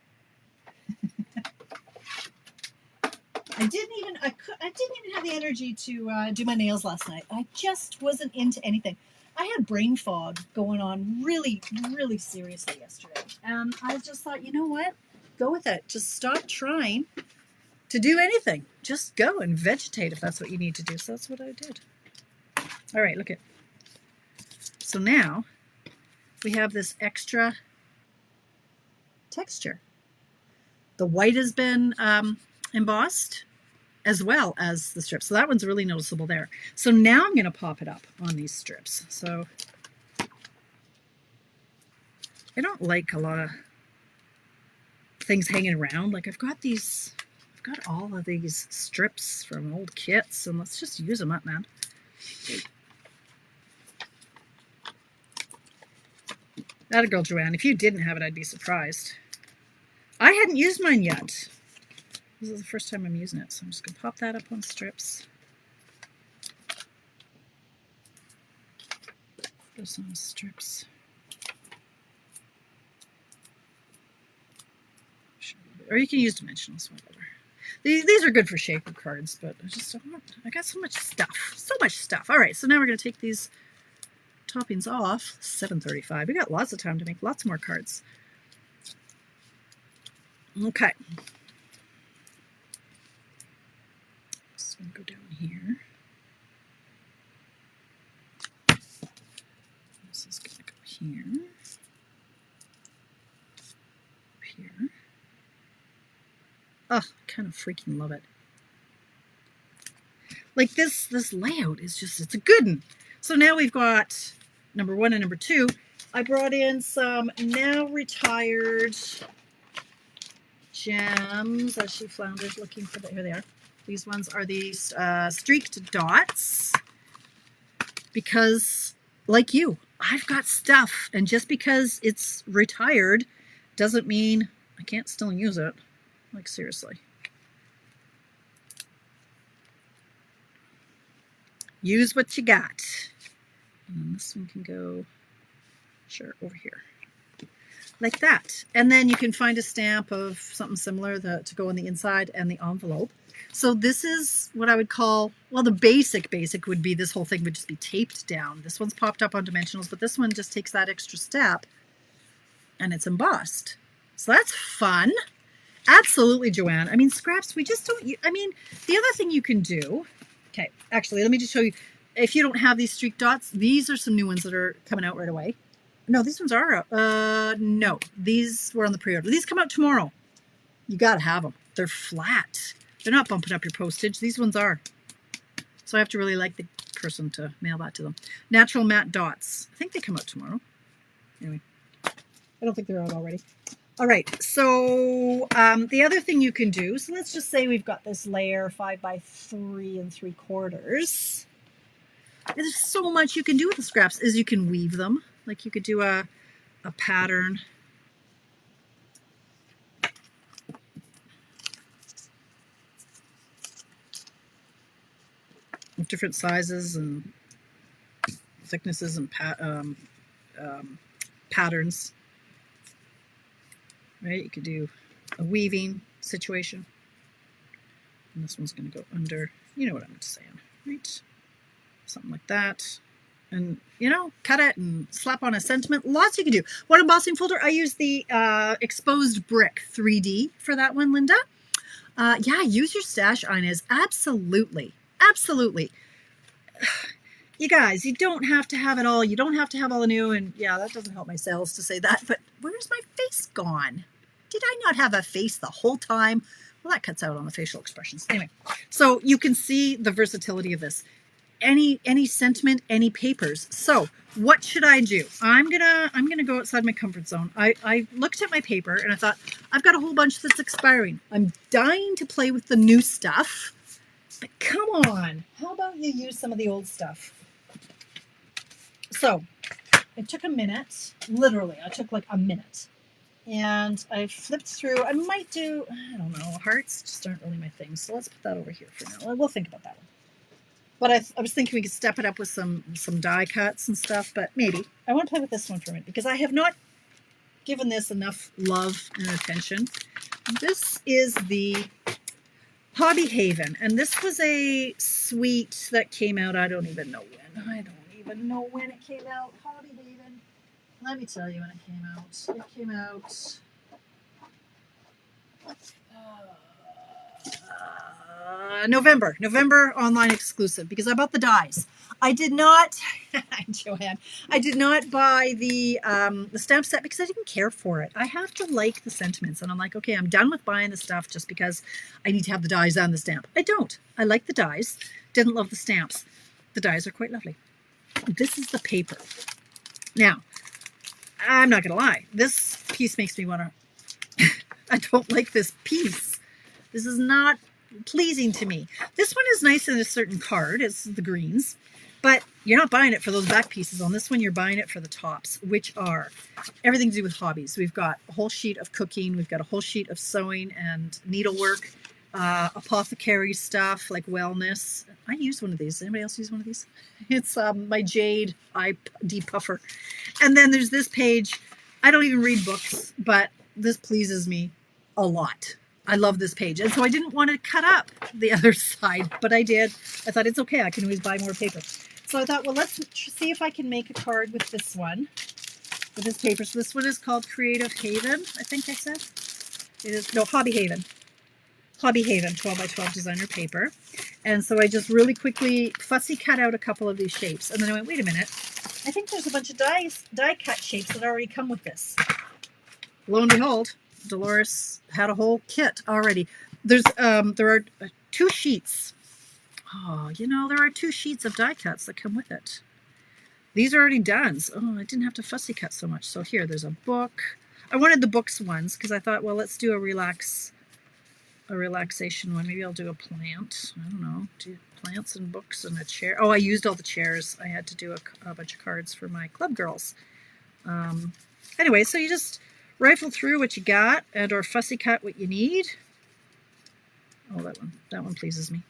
I didn't even have the energy to do my nails last night. I just wasn't into anything. I had brain fog going on really, really seriously yesterday. And I just thought, you know what? Go with it. Just stop trying to do anything. Just go and vegetate if that's what you need to do. So that's what I did. All right, look at. So now we have this extra texture. The white has been embossed as well as the strips. So that one's really noticeable there. So now I'm going to pop it up on these strips. So I don't like a lot of things hanging around. Like I've got all of these strips from old kits, and let's just use them up, man. That a girl, Joanne. If you didn't have it, I'd be surprised. I hadn't used mine yet. This is the first time I'm using it, so I'm just going to pop that up on strips. Those on strips. Or you can use dimensionals, whatever. These are good for shaper cards, but I got so much stuff. So much stuff. All right, so now we're going to take these toppings off. 7:35. We got lots of time to make lots more cards. Okay. So I'm going to go down here. This is going to go here. Up here. Oh, I kind of freaking love it. Like this layout is just, it's a good one. So now we've got number 1 and number 2. I brought in some now retired gems as she flounders looking for the, here they are. These ones are these streaked dots because, like you, I've got stuff. And just because it's retired doesn't mean I can't still use it. Like, seriously. Use what you got. And then this one can go, sure, over here. Like that. And then you can find a stamp of something similar to go on the inside and the envelope. So this is what I would call, well, the basic would be this whole thing would just be taped down. This one's popped up on dimensionals, but this one just takes that extra step and it's embossed. So that's fun. Absolutely, Joanne. I mean, scraps, we just don't, I mean, the other thing you can do, okay, actually, let me just show you. If you don't have these streak dots, these are some new ones that are coming out right away. No, these ones are out. No, these were on the pre-order. These come out tomorrow. You got to have them. They're flat. They're not bumping up your postage. These ones are. So I have to really like the person to mail that to them. Natural matte dots. I think they come out tomorrow. Anyway, I don't think they're out already. All right, so the other thing you can do, so let's just say we've got this layer 5 by 3 3/4. There's so much you can do with the scraps is you can weave them. Like you could do a pattern. Of different sizes and thicknesses and patterns. Right, you could do a weaving situation. And this one's going to go under, you know what I'm saying, right? Something like that. And, you know, cut it and slap on a sentiment. Lots you can do. One embossing folder, I use the Exposed Brick 3D for that one, Linda. Yeah, use your stash, Inez. Absolutely. Absolutely. You guys, you don't have to have it all. You don't have to have all the new. And yeah, that doesn't help my sales to say that. But where's my face gone? Did I not have a face the whole time? Well, that cuts out on the facial expressions. Anyway, so you can see the versatility of this. Any sentiment, any papers. So what should I do? I'm gonna go outside my comfort zone. I looked at my paper and I thought, I've got a whole bunch that's expiring. I'm dying to play with the new stuff. But come on, how about you use some of the old stuff? So it took a minute, literally, I took like a minute. And I flipped through, I might do, I don't know, hearts just aren't really my thing. So let's put that over here for now. We'll think about that one. But I was thinking we could step it up with some die cuts and stuff, but maybe. I want to play with this one for a minute because I have not given this enough love and attention. This is the Hobby Haven, and this was a suite that came out, I don't even know when. I don't even know when it came out. Hobby Haven. Let me tell you when it came out. It came out November online exclusive because I bought the dies. I did not, Joanne, I did not buy the stamp set because I didn't care for it. I have to like the sentiments, and I'm like, okay, I'm done with buying the stuff just because I need to have the dies and the stamp. I don't. I like the dies. Didn't love the stamps. The dies are quite lovely. This is the paper. Now, I'm not going to lie. This piece makes me want to, I don't like this piece. This is not pleasing to me. This one is nice in a certain card. It's the greens. But you're not buying it for those back pieces. On this one, you're buying it for the tops, which are everything to do with hobbies. We've got a whole sheet of cooking. We've got a whole sheet of sewing and needlework, apothecary stuff like wellness. I use one of these. Anybody else use one of these? It's my Jade eye depuffer. And then there's this page. I don't even read books, but this pleases me a lot. I love this page. And so I didn't want to cut up the other side, but I did. I thought it's okay. I can always buy more paper. So I thought, well, let's see if I can make a card with this one, with this paper. So this one is called Creative Haven, I think I said. It is, no, Hobby Haven. Hobby Haven 12 by 12 designer paper. And so I just really quickly fussy cut out a couple of these shapes. And then I went, wait a minute. I think there's a bunch of die cut shapes that already come with this. Lo and behold, Dolores had a whole kit already. There are 2 sheets. Oh, you know, there are 2 sheets of die cuts that come with it. These are already done. So, I didn't have to fussy cut so much. So here, there's a book. I wanted the books ones because I thought, well, let's do a relaxation one. Maybe I'll do a plant. I don't know. Do plants and books and a chair. Oh, I used all the chairs. I had to do a bunch of cards for my club girls. Anyway, so you just rifle through what you got and or fussy cut what you need. Oh, that one pleases me.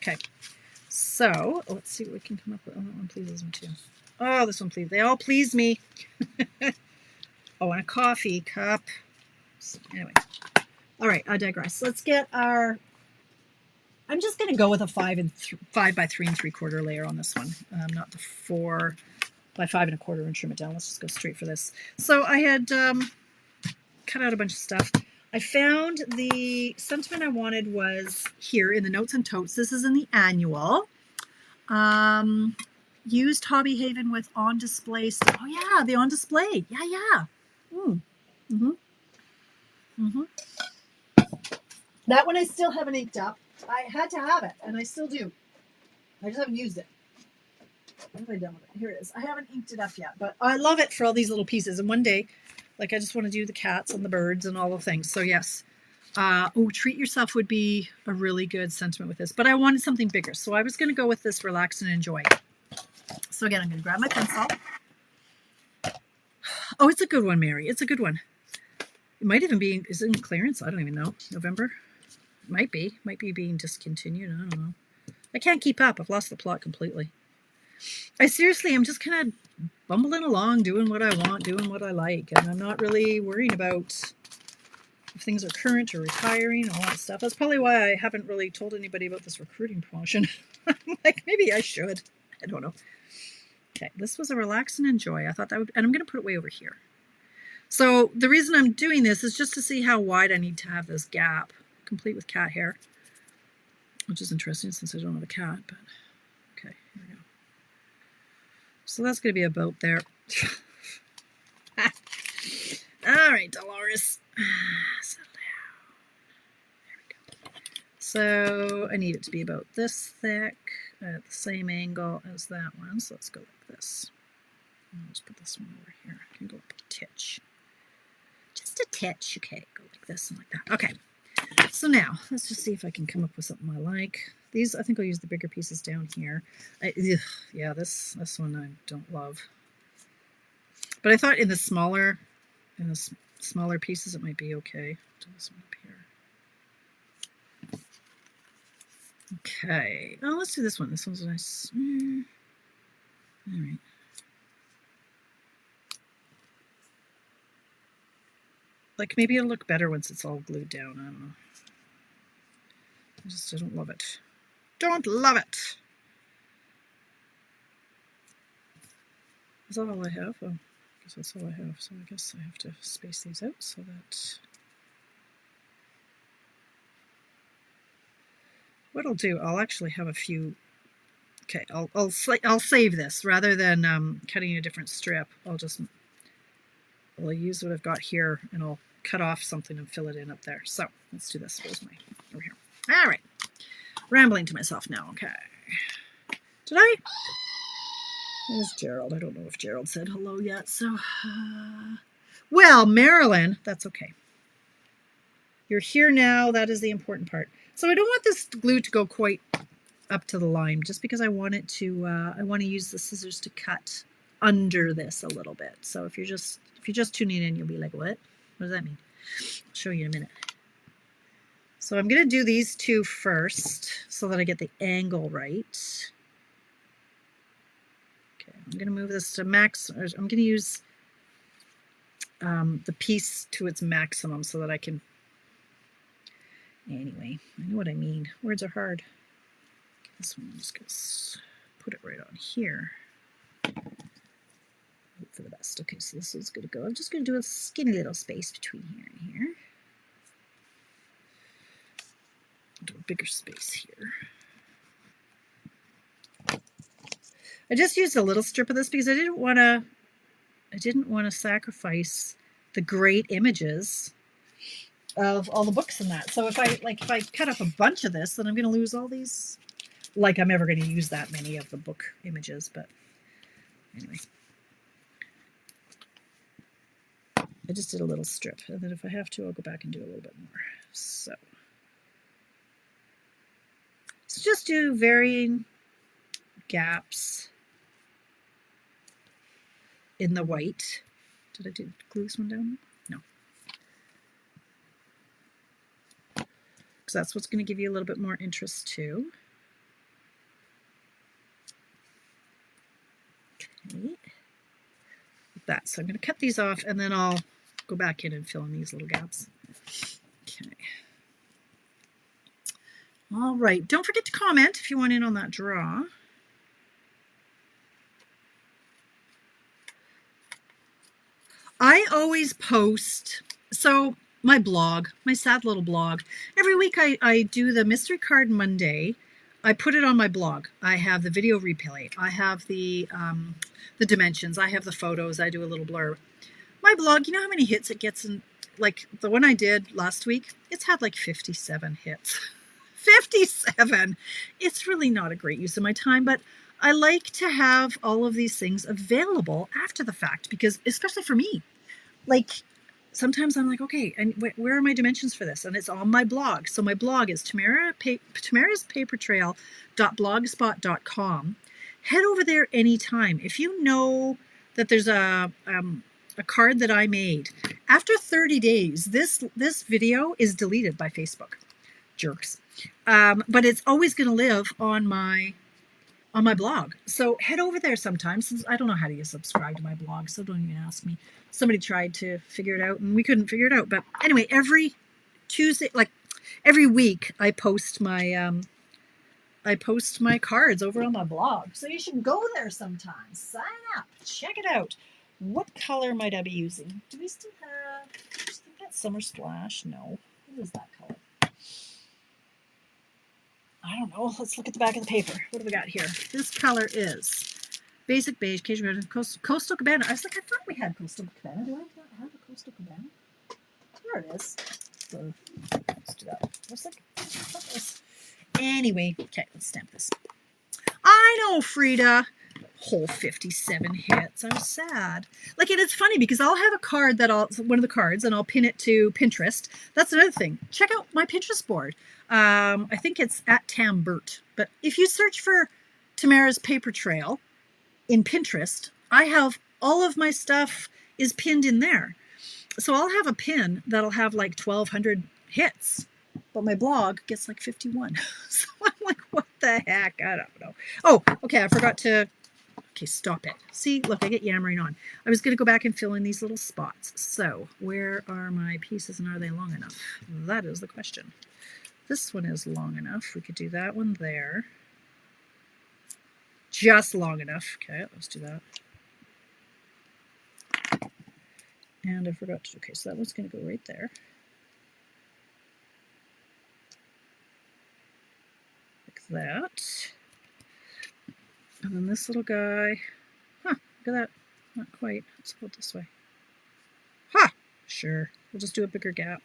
Okay, so let's see what we can come up with. Oh, that one pleases me too. Oh, this one pleases. They all please me. Oh, and a coffee cup. Anyway, all right, I digress. Let's get our. I'm just going to go with a 5 by 3 3/4 layer on this one, not the 4 by 5 1/4 and trim it down. Let's just go straight for this. So I had cut out a bunch of stuff. I found the sentiment I wanted was here in the Notes and Totes. This is in the annual. Used Hobby Haven with on display. Oh yeah, the on display. Yeah. That one I still haven't inked up. I had to have it, and I still do. I just haven't used it. What have I done with it? Here it is. I haven't inked it up yet, but I love it for all these little pieces. And one day, like I just want to do the cats and the birds and all the things. So yes. Treat yourself would be a really good sentiment with this. But I wanted something bigger. So I was going to go with this relax and enjoy. So again, I'm going to grab my pencil. Oh, it's a good one, Mary. It's a good one. It might even be, is it in clearance? I don't even know. November? Might be being discontinued. I don't know. I can't keep up. I've lost the plot completely. I seriously am just kind of bumbling along, doing what I want, doing what I like, and I'm not really worrying about if things are current or retiring and all that stuff. That's probably why I haven't really told anybody about this recruiting promotion. Like, maybe I should. I don't know. Okay, this was a relax and enjoy. I thought that would, and I'm going to put it way over here. So the reason I'm doing this is just to see how wide I need to have this gap, complete with cat hair, which is interesting since I don't have a cat, but okay, here we go. So that's going to be about there. All right, Dolores. Settle down. There we go. So I need it to be about this thick at the same angle as that one. So let's go like this. I'll just put this one over here. I can go up a titch. Just a titch. Okay, go like this and like that. Okay. So now, let's just see if I can come up with something I like. These, I think I'll use the bigger pieces down here. Yeah, this one I don't love. But I thought in the smaller pieces it might be okay. Do this one up here. Okay. Oh, let's do this one. This one's nice. All right. Like, maybe it'll look better once it's all glued down. I don't know. I don't love it. Don't love it. Is that all I have? Oh, I guess that's all I have. So I guess I have to space these out so that... What I'll do, I'll actually have a few... Okay, I'll save this. Rather than cutting a different strip, I'll use what I've got here and I'll cut off something and fill it in up there. So let's do this. Where's my... Over here. All right. Rambling to myself now. Okay. Did I? There's Gerald. I don't know if Gerald said hello yet. So, well, Marilyn, that's okay. You're here now. That is the important part. So I don't want this glue to go quite up to the line, just because I want it to, I want to use the scissors to cut under this a little bit. So if you're just tuning in, you'll be like, what does that mean? I'll show you in a minute. So I'm going to do these two first so that I get the angle right. Okay, I'm going to move this to max. I'm going to use the piece to its maximum so that I can, anyway, I know what I mean. Words are hard. This one, I'm just going to put it right on here. Hope for the best. Okay, so this is going to go. I'm just going to do a skinny little space between here and here. Do a bigger space here. I just used a little strip of this because I didn't want to sacrifice the great images of all the books in that. So if I cut up a bunch of this, then I'm going to lose all these. Like I'm ever going to use that many of the book images, but anyway. I just did a little strip, and then if I have to, I'll go back and do a little bit more. So just do varying gaps in the white. Did I glue this one down? No. Because that's what's going to give you a little bit more interest too. Okay. Like that. So I'm going to cut these off, and then I'll go back in and fill in these little gaps. Okay. All right. Don't forget to comment if you want in on that draw. I always post, so my blog, my sad little blog, every week I do the Mystery Card Monday. I put it on my blog. I have the video replay. I have the dimensions. I have the photos. I do a little blurb. My blog, you know how many hits it gets in, like the one I did last week? It's had like 57 hits. 57! It's really not a great use of my time, but I like to have all of these things available after the fact because, especially for me, like sometimes I'm like, okay, and where are my dimensions for this? And it's on my blog. So my blog is tamaraspapertrail.blogspot.com. Head over there anytime. If you know that there's a card that I made, after 30 days, this video is deleted by Facebook. Jerks. But it's always going to live on my blog. So head over there sometimes. I don't know how to subscribe to my blog, so don't even ask me. Somebody tried to figure it out and we couldn't figure it out. But anyway, every Tuesday, like every week, I post my cards over on my blog. So you should go there sometimes. Sign up. Check it out. What color might I be using? Do we still have that Summer Splash? No. What is that color? I don't know. Let's look at the back of the paper. What do we got here? This color is Basic Beige, Cajun Red, Coastal Cabana. I was like, I thought we had Coastal Cabana. Do I not have a Coastal Cabana? There it is. So, let's do that. What's that? What's this? Anyway, okay, let's stamp this. I know, Frida. Whole 57 hits. I'm sad. Like, and it's funny because I'll have a card one of the cards, and I'll pin it to Pinterest. That's another thing. Check out my Pinterest board. I think it's at Tambert. But if you search for Tamara's Paper Trail in Pinterest, I have all of my stuff is pinned in there. So I'll have a pin that'll have like 1,200 hits, but my blog gets like 51. So I'm like, what the heck? I don't know. Oh, okay. I forgot to. Okay, stop it. See, look, I get yammering on. I was going to go back and fill in these little spots. So where are my pieces and are they long enough? That is the question. This one is long enough. We could do that one there. Just long enough. Okay, let's do that. And I forgot to, okay, so that one's going to go right there. Like that. And then this little guy, look at that, not quite, let's go this way. Sure, we'll just do a bigger gap.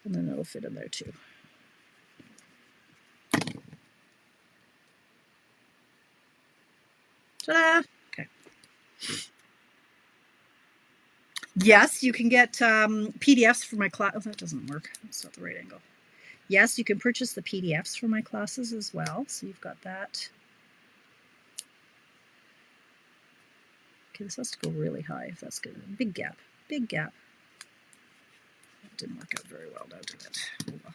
And then it'll fit in there too. Ta-da! Okay. Yes, you can get PDFs for my class. Oh, that doesn't work. That's not the right angle. Yes, you can purchase the PDFs for my classes as well. So you've got that. Okay, this has to go really high if that's good. Big gap, big gap. That didn't work out very well, did it? Oh, well.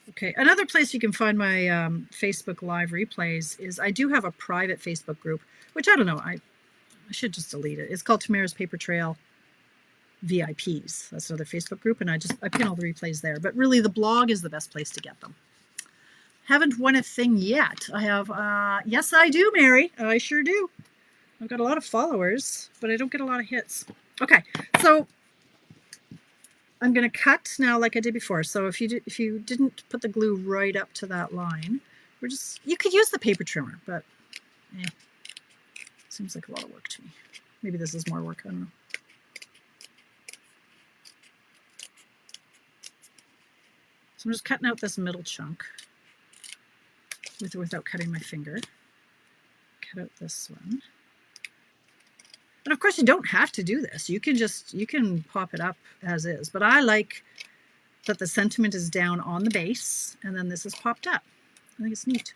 Okay, another place you can find my Facebook Live replays is I do have a private Facebook group, which I don't know, I should just delete it. It's called Tamara's SPaperTrail VIPs. That's another Facebook group, and I pin all the replays there. But really, the blog is the best place to get them. Haven't won a thing yet. I have, yes, I do, Mary. I sure do. I've got a lot of followers, but I don't get a lot of hits. Okay, so I'm going to cut now like I did before. So if you didn't put the glue right up to that line, you could use the paper trimmer, but seems like a lot of work to me. Maybe this is more work, I don't know. So I'm just cutting out this middle chunk with or without cutting my finger. Cut out this one. And of course you don't have to do this. You can pop it up as is, but I like that the sentiment is down on the base and then this is popped up. I think it's neat.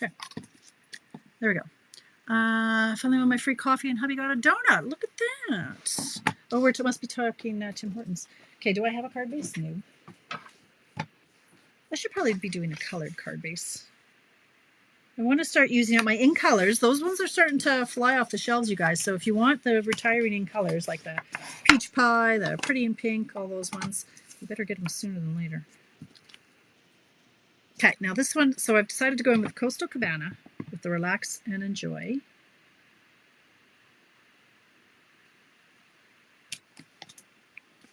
Okay, there we go. Finally on my free coffee and hubby got a donut. Look at that. Oh, we must be talking Tim Hortons. Okay, do I have a card base? No. I should probably be doing a colored card base. I want to start using up my in colors. Those ones are starting to fly off the shelves, you guys. So if you want the retiring in colors, like the peach pie, the pretty in pink, all those ones, you better get them sooner than later. Okay, now this one, so I've decided to go in with Coastal Cabana with the Relax and Enjoy.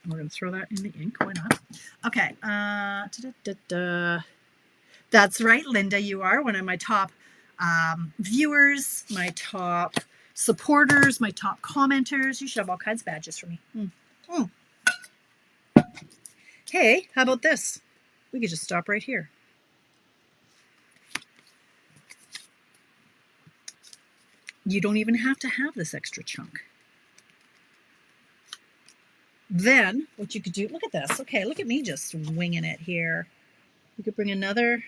We're going to throw that in the ink. Why not? Okay. That's right, Linda. You are one of my top viewers, my top supporters, my top commenters. You should have all kinds of badges for me. Hey, how about this? We could just stop right here. You don't even have to have this extra chunk. Then what you could do, look at this. Okay, look at me just winging it here. You could bring another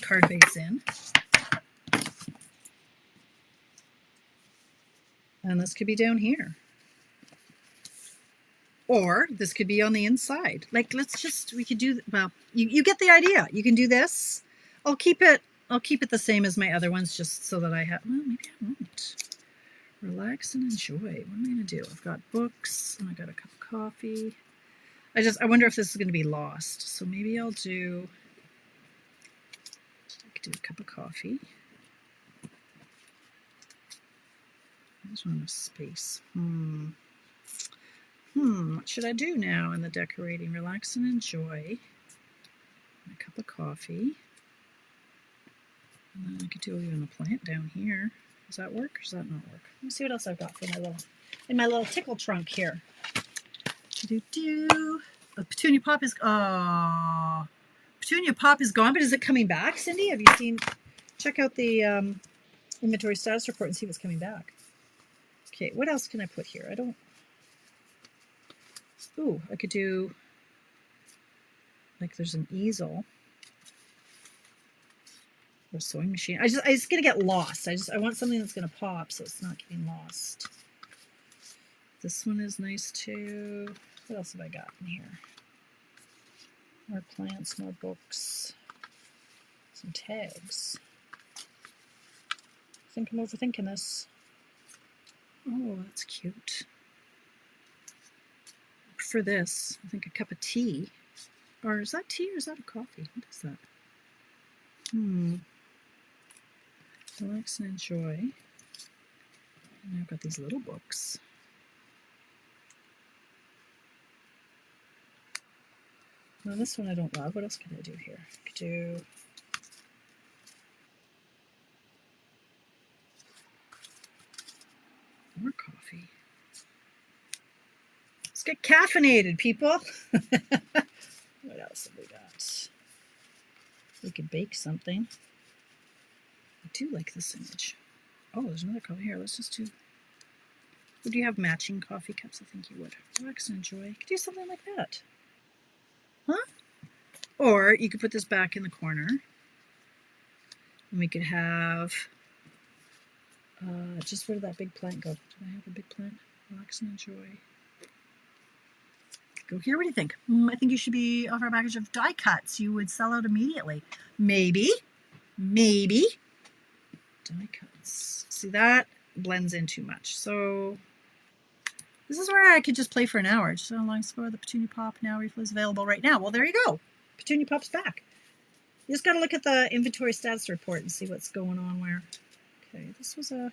card base in. And this could be down here. Or this could be on the inside. Like, we could do, well, you get the idea. You can do this. I'll keep it the same as my other ones just so that I have, well, maybe I won't. Relax and enjoy. What am I going to do? I've got books and I got a cup of coffee. I wonder if this is going to be lost. So maybe I could do a cup of coffee. There's not enough space. What should I do now in the decorating? Relax and enjoy. A cup of coffee. And then I could do even a plant down here. Does that work or does that not work? Let me see what else I've got for in my little tickle trunk here. The Petunia Pop is Petunia Pop is gone, but is it coming back, Cindy? Have you seen? Check out the inventory status report and see what's coming back. Okay, what else can I put here? I could do, like, there's an easel. Or sewing machine. I just gonna get lost. I want something that's gonna pop so it's not getting lost. This one is nice too. What else have I got in here? More plants, more books, some tags. I think I'm overthinking this. Oh, that's cute. For this, I think a cup of tea. Or is that tea or is that a coffee? What is that? Relax and enjoy. And I've got these little books. Now this one I don't love. What else can I do here? I could do more coffee. Let's get caffeinated, people. What else have we got? We could bake something. do like this image. Oh, there's another color here. Let's just do... Would you have matching coffee cups? I think you would. Relax and enjoy. You could do something like that. Huh? Or you could put this back in the corner. And we could have... just where did that big plant go? Do I have a big plant? Relax and enjoy. Go here. What do you think? I think you should be offer a package of die cuts. You would sell out immediately. Maybe. Maybe. Die cuts. See, that blends in too much. So this is where I could just play for an hour. Just how long for the Petunia Pop now refill is available right now. Well, there you go. Petunia Pop's back. You just got to look at the inventory status report and see what's going on where. Okay, this was a...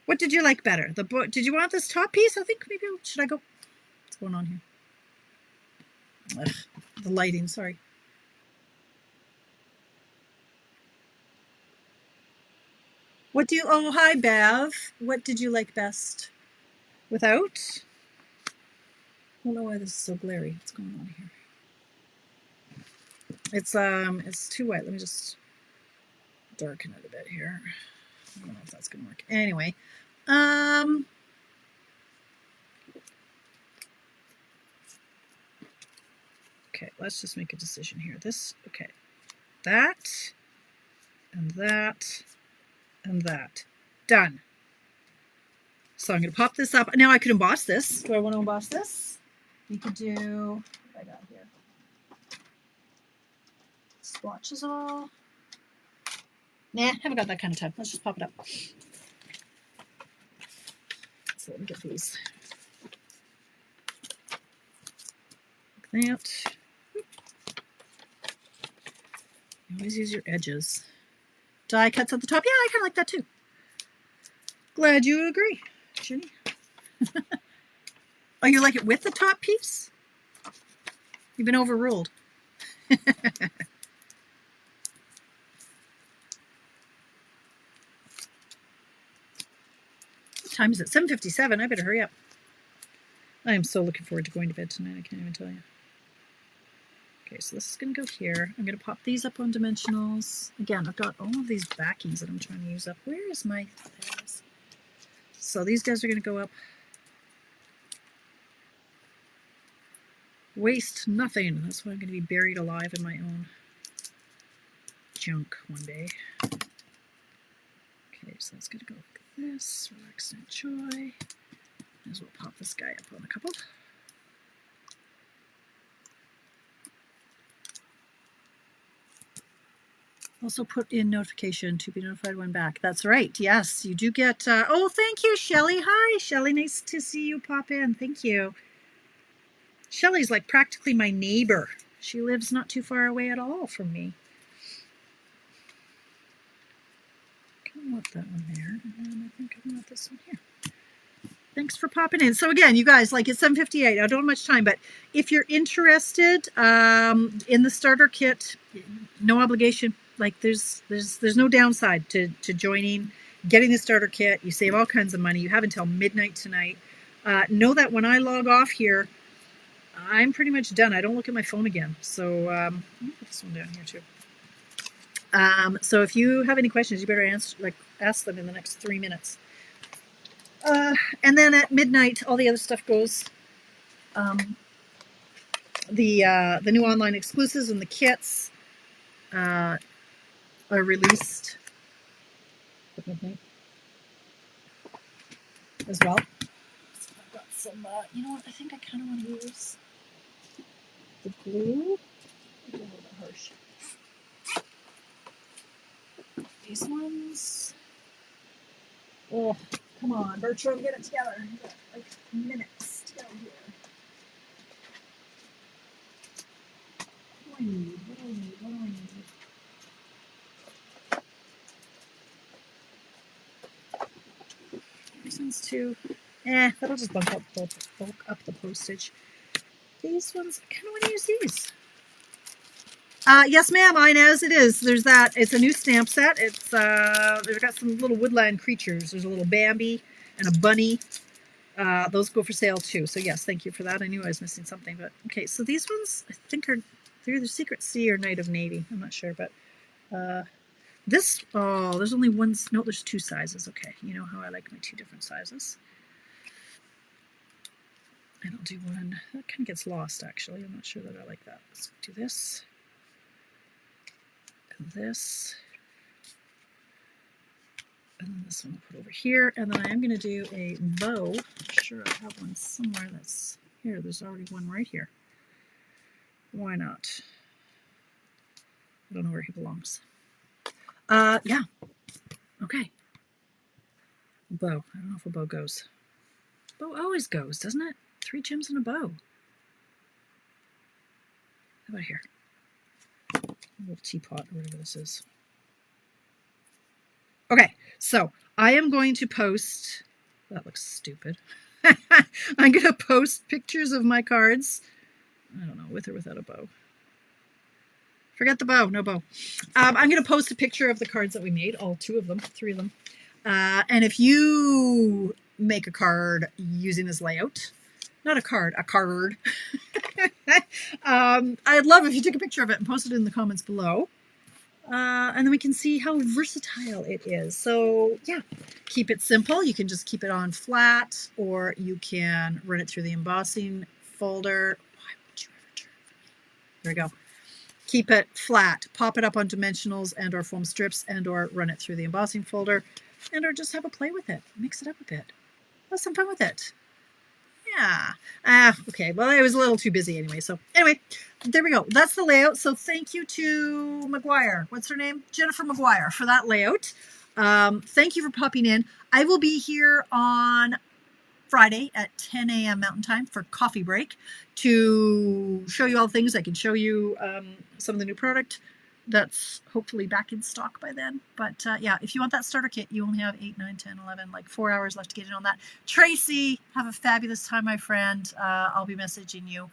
What did you like better? The book? Did you want this top piece? I think maybe... Should I go... What's going on here? Ugh, the lighting, sorry. What do you... Oh, hi, Bev. What did you like best? Without? I don't know why this is so glary. What's going on here? It's too white. Let me just darken it a bit here. I don't know if that's gonna work. Anyway, okay, let's just make a decision here. This, okay, that, and that, and that. Done. So I'm gonna pop this up. Now I could emboss this. Do I want to emboss this? You could do, what I got here? Swatches all. Nah, haven't got that kind of time. Let's just pop it up. So let me get these. Like that. You always use your edges. Die cuts at the top. Yeah, I kind of like that too. Glad you agree, Jenny. Oh, you like it with the top piece? You've been overruled. Time is it? 7:57. I better hurry up. I am so looking forward to going to bed tonight. I can't even tell you. Okay, so this is going to go here. I'm going to pop these up on dimensionals. Again, I've got all of these backings that I'm trying to use up. Where is my... There it is. So these guys are going to go up. Waste nothing. That's why I'm going to be buried alive in my own junk one day. Okay, so that's going to go like this. Relax and enjoy. Might as well pop this guy up on a couple. Also put in notification to be notified when back. That's right. Yes, you do get... oh, thank you, Shelly. Hi, Shelly. Nice to see you pop in. Thank you. Shelly's like practically my neighbor. She lives not too far away at all from me. I want that one there, and then I think I want this one here. Thanks for popping in. So again, you guys, like it's 7:58. I don't have much time, but if you're interested in the starter kit, no obligation. Like there's no downside to joining, getting the starter kit. You save all kinds of money. You have until midnight tonight. Know that when I log off here, I'm pretty much done. I don't look at my phone again. So let me put this one down here too. So if you have any questions, you better ask them in the next 3 minutes. And then at midnight, all the other stuff goes. The new online exclusives and the kits are released at midnight as well. So I've got some. You know what? I think I kind of want to use the glue. A little bit harsh. These ones. Oh, come on, Bertram, get it together. You got like minutes to go here. What do I need? What do I need? What do I need? These ones too. That'll just bulk up the postage. These ones, I kind of want to use these. Yes, ma'am, Inez, it is. There's that. It's a new stamp set. It's they've got some little woodland creatures. There's a little Bambi and a bunny. Those go for sale too. So yes, thank you for that. I knew I was missing something, but okay. So these ones, I think they're either Secret Sea or Night of Navy. I'm not sure, but This, oh, there's only one, no, there's two sizes. Okay, you know how I like my two different sizes. And I'll do one, that kind of gets lost actually. I'm not sure that I like that. Let's do this, and this, and then this one I'll put over here. And then I am going to do a bow. I'm sure I have one somewhere that's here. There's already one right here. Why not? I don't know where he belongs. Yeah. Okay. Bow. I don't know if a bow goes. Bow always goes, doesn't it? 3 gems and a bow. How about here? A little teapot or whatever this is. Okay, so I am going to post, that looks stupid. I'm going to post pictures of my cards. I don't know, with or without a bow. Forget the bow, no bow. I'm going to post a picture of the cards that we made, all 2 of them, 3 of them. And if you make a card using this layout, not a card, a card, I'd love if you took a picture of it and posted it in the comments below. And then we can see how versatile it is. So yeah, keep it simple. You can just keep it on flat, or you can run it through the embossing folder. Why would you ever turn for me? There we go. Keep it flat, pop it up on dimensionals and or foam strips, and or run it through the embossing folder, and or just have a play with it. Mix it up a bit. Have some fun with it. Yeah. Okay. Well, I was a little too busy anyway. So anyway, there we go. That's the layout. So thank you to McGuire. What's her name? Jennifer McGuire for that layout. Thank you for popping in. I will be here on Friday at 10 a.m. Mountain Time for coffee break to show you all things. I can show you some of the new product that's hopefully back in stock by then. But yeah, if you want that starter kit, you only have 8, 9, 10, 11, like 4 hours left to get in on that. Tracy, have a fabulous time, my friend. I'll be messaging you.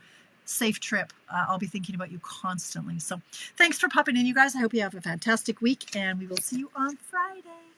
Safe trip. I'll be thinking about you constantly. So thanks for popping in, you guys. I hope you have a fantastic week, and we will see you on Friday.